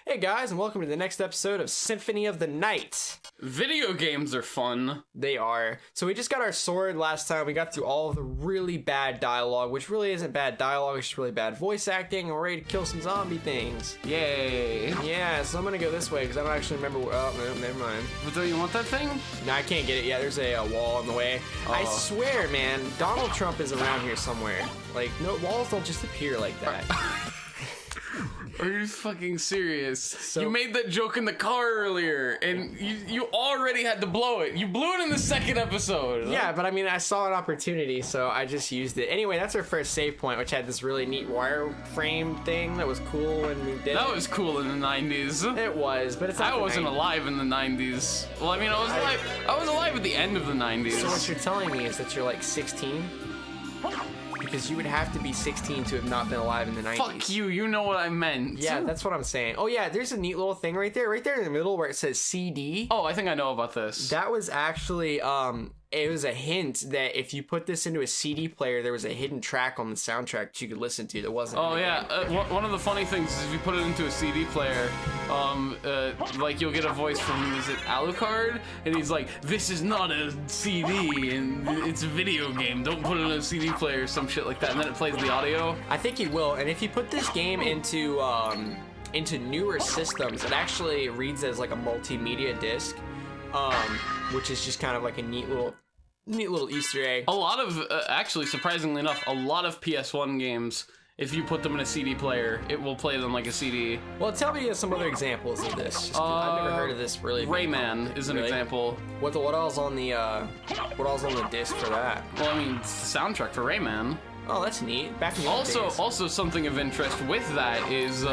Hey guys, and welcome to the next episode of Symphony of the Night. Video games are fun. They are. So we just got our sword last time. We got through all of the really bad dialogue, which really isn't bad dialogue, it's just really bad voice acting, and we're ready to kill some zombie things. Yay. Yeah, so I'm gonna go this way, because I don't actually remember oh, no, never mind. But do you want that thing? No, I can't get it yet. There's a wall in the way. I swear, man, Donald Trump is around here somewhere. Like, no, walls don't just appear like that. Are you fucking serious? You made that joke in the car earlier, and you already had to blow it. You blew it in the second episode. Yeah, but I mean, I saw an opportunity, so I just used it. Anyway, that's our first save point, which had this really neat wireframe thing that was cool when we did That was cool in the 90s. It was, but it's not I wasn't alive in the 90s. Well, I mean, I was alive at the end of the 90s. So what you're telling me is that you're like 16? Because you would have to be 16 to have not been alive in the 90s. Fuck you, you know what I meant. Yeah, that's what I'm saying. Oh yeah, there's a neat little thing right there in the middle where it says CD. Oh, I think I know about this. That was actually, it was a hint that if you put this into a CD player, there was a hidden track on the soundtrack that you could listen to that wasn't. Oh yeah, one of the funny things is if you put it into a CD player, like you'll get a voice from, is it Alucard? And he's like, this is not a CD, and it's a video game, don't put it in a CD player, some shit like that, and then it plays the audio. I think you will, and if you put this game into newer systems, it actually reads as like a multimedia disc. Which is just kind of like a neat little Easter egg. A lot of, actually, surprisingly enough, a lot of PS1 games, if you put them in a CD player, it will play them like a CD. Well, tell me some other examples of this. I've never heard of this really. Rayman is an example. What all's on the disc for that? Well, I mean, it's the soundtrack for Rayman. Oh, that's neat. Back in the days. Also something of interest with that is,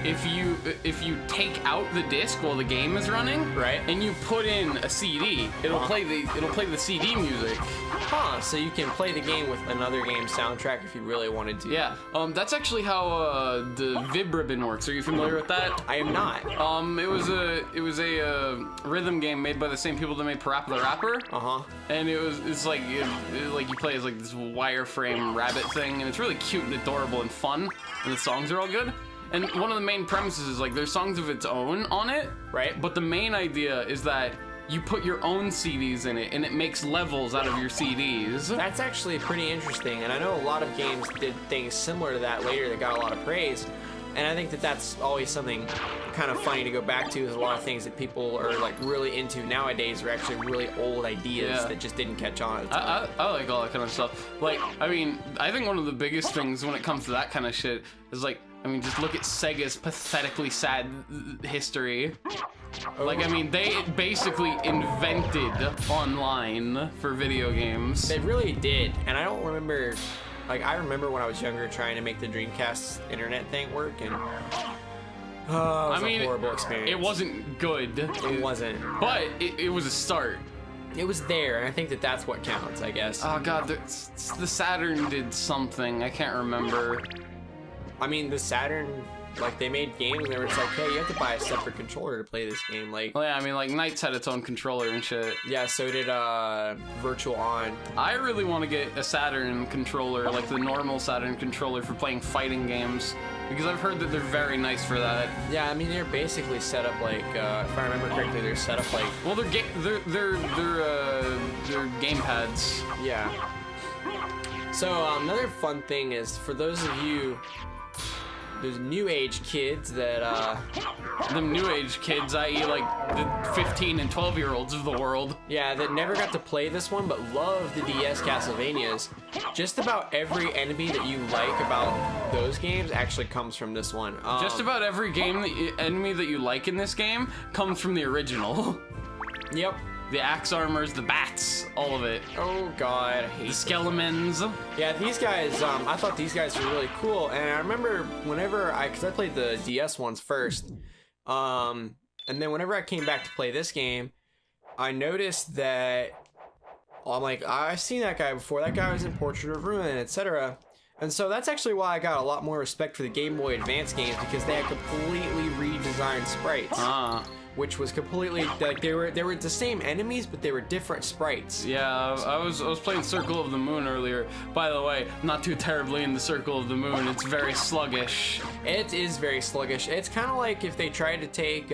if you take out the disc while the game is running, right, and you put in a CD, it'll play the CD music. Huh? So you can play the game with another game's soundtrack if you really wanted to. Yeah. That's actually how the Vib Ribbon works. Are you familiar with that? I am not. It was a rhythm game made by the same people that made Parappa the Rapper. And it's like like you play as like this wireframe rabbit thing, and it's really cute and adorable and fun, and the songs are all good. And one of the main premises is like there's songs of its own on it, right? But the main idea is that you put your own CDs in it, and it makes levels out of your CDs. That's actually pretty interesting, and I know a lot of games did things similar to that later that got a lot of praise. And I think that that's always something kind of funny to go back to. Is a lot of things that people are like really into nowadays are actually really old ideas that just didn't catch on at the time. I like all that kind of stuff. Like, I mean, I think one of the biggest things when it comes to that kind of shit is like, I mean, just look at Sega's pathetically sad history. Like, I mean, they basically invented online for video games. They really did, and I don't remember. Like, I remember when I was younger trying to make the Dreamcast internet thing work, and it was a horrible experience. It wasn't good. It wasn't. But it was a start. It was there, and I think that that's what counts, I guess. Oh, God, the Saturn did something. I can't remember. I mean, the Saturn, like, they made games where it's like, hey, you have to buy a separate controller to play this game. Like, well, yeah, I mean, like, Knights had its own controller and shit. Yeah, so did Virtual On. I really want to get a Saturn controller, like the normal Saturn controller for playing fighting games, because I've heard that they're very nice for that. Yeah, I mean, they're basically set up like, if I remember correctly, they're set up like... Well, they're game pads. Yeah. So, another fun thing is, for those of you... There's new age kids that, Them new age kids, i.e. like the 15 and 12-year-olds of the world. Yeah, that never got to play this one, but love the DS Castlevanias. Just about every enemy that you like about those games actually comes from this one. Just about every enemy that you like in this game comes from the original. Yep. The axe armors, the bats, all of it. Oh god, I hate the Skelemans. Yeah, these guys, I thought these guys were really cool, and I remember whenever because I played the DS ones first, and then whenever I came back to play this game, I noticed that, I'm like, I've seen that guy before, that guy was in Portrait of Ruin, etc. And so that's actually why I got a lot more respect for the Game Boy Advance games, because they had completely redesigned sprites. which was completely like they were the same enemies, but they were different sprites. Yeah, I was playing Circle of the Moon earlier. By the way, not too terribly in the Circle of the Moon. It's very sluggish. It is very sluggish. It's kind of like if they tried to take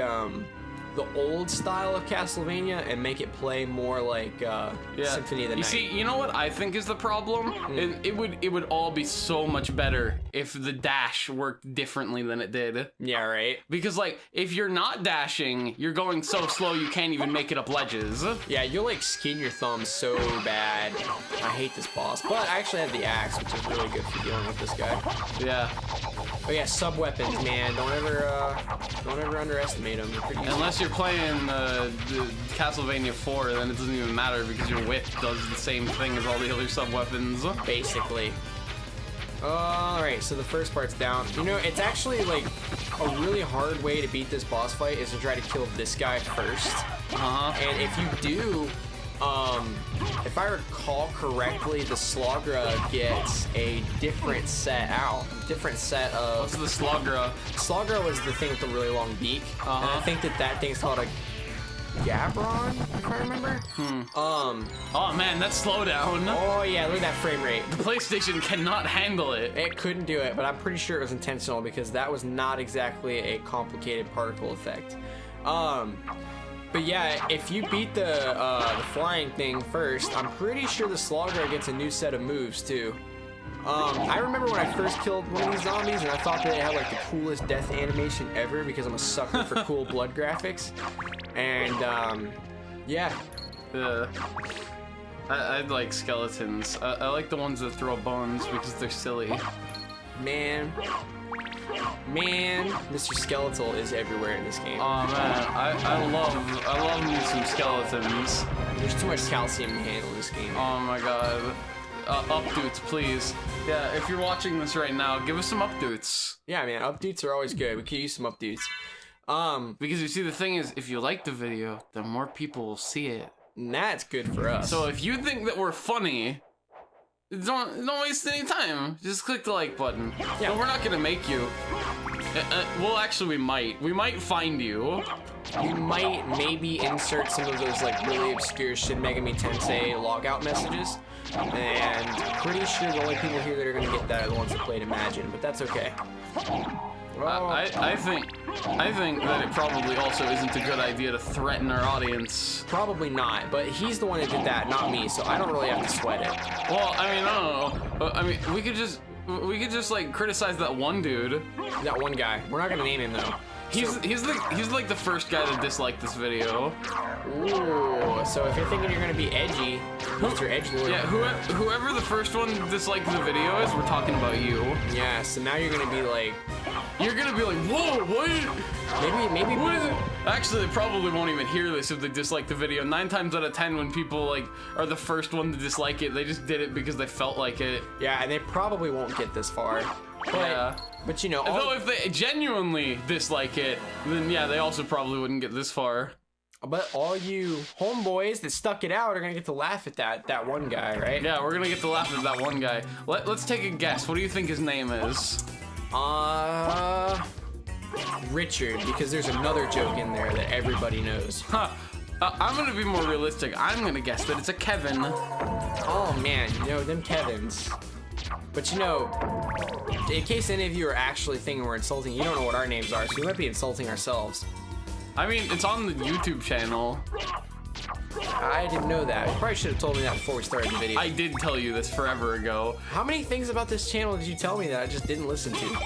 the old style of Castlevania and make it play more like Symphony of the Night. See, you know what I think is the problem? It would all be so much better if the dash worked differently than it did. Yeah, right. Because like if you're not dashing, you're going so slow you can't even make it up ledges. Yeah, you'll like skin your thumbs so bad. I hate this boss, but I actually have the axe, which is really good for dealing with this guy. Yeah. Oh yeah, sub weapons, man. Don't ever underestimate them. They're pretty easy. Unless you're playing the Castlevania 4, then it doesn't even matter because your whip does the same thing as all the other sub weapons. Basically. Alright, so the first part's down. You know, it's actually like a really hard way to beat this boss fight is to try to kill this guy first. And if you do, if I recall correctly, the Slogra gets a different set of... What's the Slogra? Slogra was the thing with the really long beak. And I think that thing's called a Gabron, if I remember. Oh man, that slowdown. Oh yeah, look at that frame rate. The PlayStation cannot handle it. It couldn't do it, but I'm pretty sure it was intentional because that was not exactly a complicated particle effect. But yeah, if you beat the flying thing first, I'm pretty sure the Slogger gets a new set of moves too. I remember when I first killed one of these zombies and I thought that it had like the coolest death animation ever because I'm a sucker for cool blood graphics. And yeah. I like skeletons. I like the ones that throw bones because they're silly. Man, Mr. Skeletal is everywhere in this game. Oh man, I love me some skeletons. There's too much calcium to handle this game. Oh my god. Updoots, please. Yeah, if you're watching this right now, give us some updoots. Yeah, man, updoots are always good. We could use some updoots. Because you see, the thing is, if you like the video, then more people will see it. And that's good for us. So if you think that we're funny, don't waste any time. Just click the like button. Yeah. No, we're not gonna make you. Well, actually, we might find you. We might maybe insert some of those like really obscure Shin Megami Tensei logout messages. And pretty sure the only people here that are gonna get that are the ones that played Imagine, but that's okay. I think that it probably also isn't a good idea to threaten our audience. Probably not, but he's the one that did that, not me, so I don't really have to sweat it. Well, I mean, I don't know. I mean, we could just like criticize that one dude. That one guy. We're not gonna name him though. He's like the first guy to dislike this video. Ooh, so if you're thinking you're gonna be edgy, Mr. Edgelord. Yeah, whoever the first one disliked the video is, we're talking about you. Yeah, so now you're gonna be like, whoa, what? Maybe. What is it? Actually, they probably won't even hear this if they dislike the video. 9 times out of 10, when people like are the first one to dislike it, they just did it because they felt like it. Yeah, and they probably won't get this far. But you know, although if they genuinely dislike it, then yeah, they also probably wouldn't get this far. But all you homeboys that stuck it out are gonna get to laugh at that one guy, right? Yeah, we're gonna get to laugh at that one guy. Let's take a guess. What do you think his name is? Richard, because there's another joke in there that everybody knows. Huh. I'm gonna be more realistic. I'm gonna guess that it's a Kevin. Oh man, you know, them Kevins. But you know, in case any of you are actually thinking we're insulting, you don't know what our names are, so we might be insulting ourselves. I mean, it's on the YouTube channel. I didn't know that. You probably should have told me that before we started the video. I did tell you this forever ago. How many things about this channel did you tell me that I just didn't listen to?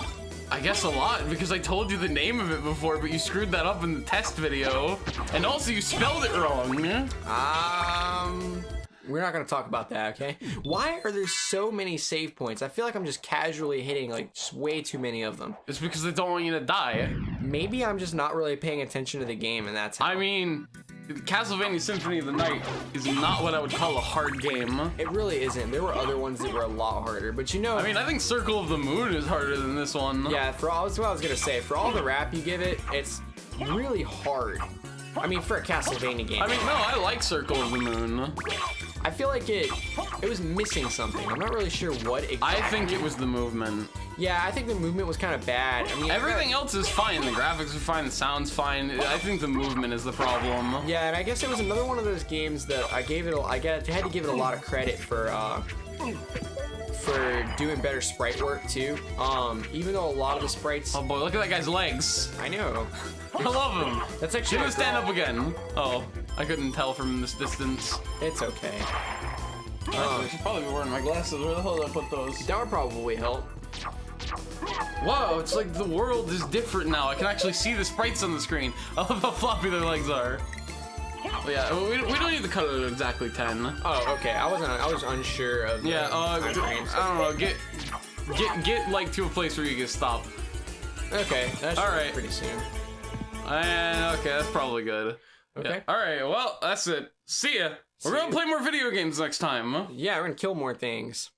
I guess a lot, because I told you the name of it before, but you screwed that up in the test video. And also, you spelled it wrong. We're not gonna talk about that, okay? Why are there so many save points? I feel like I'm just casually hitting like just way too many of them. It's because they don't want you to die. Maybe I'm just not really paying attention to the game, and that's how. I mean, Castlevania Symphony of the Night is not what I would call a hard game. It really isn't. There were other ones that were a lot harder, but you know. I mean, I think Circle of the Moon is harder than this one. Yeah, that's what I was gonna say. For all the rap you give it, it's really hard. I mean, for a Castlevania game. I mean, no, I like Circle of the Moon. I feel like it was missing something. I'm not really sure what exactly. I think it was the movement. Yeah, I think the movement was kind of bad. I mean, everything else is fine. The graphics are fine. The sound's fine. I think the movement is the problem. Yeah, and I guess it was another one of those games that I had to give it a lot of credit for doing better sprite work too. Even though a lot of the sprites. Oh boy, look at that guy's legs. I know. I love him. That's actually. Should have stand up again. Oh, I couldn't tell from this distance. It's okay. I should probably be wearing my glasses. Where the hell did I put those? That would probably help. Whoa, it's like the world is different now. I can actually see the sprites on the screen. I love how floppy their legs are. But yeah, we don't need to cut it at exactly 10. Oh, okay. I was unsure of. Yeah. I don't know. Get like to a place where you can stop. Okay. That's all right. Pretty soon. And okay, that's probably good. Okay. Yeah. All right. Well, that's it. See ya. We're gonna play more video games next time. Yeah, we're gonna kill more things.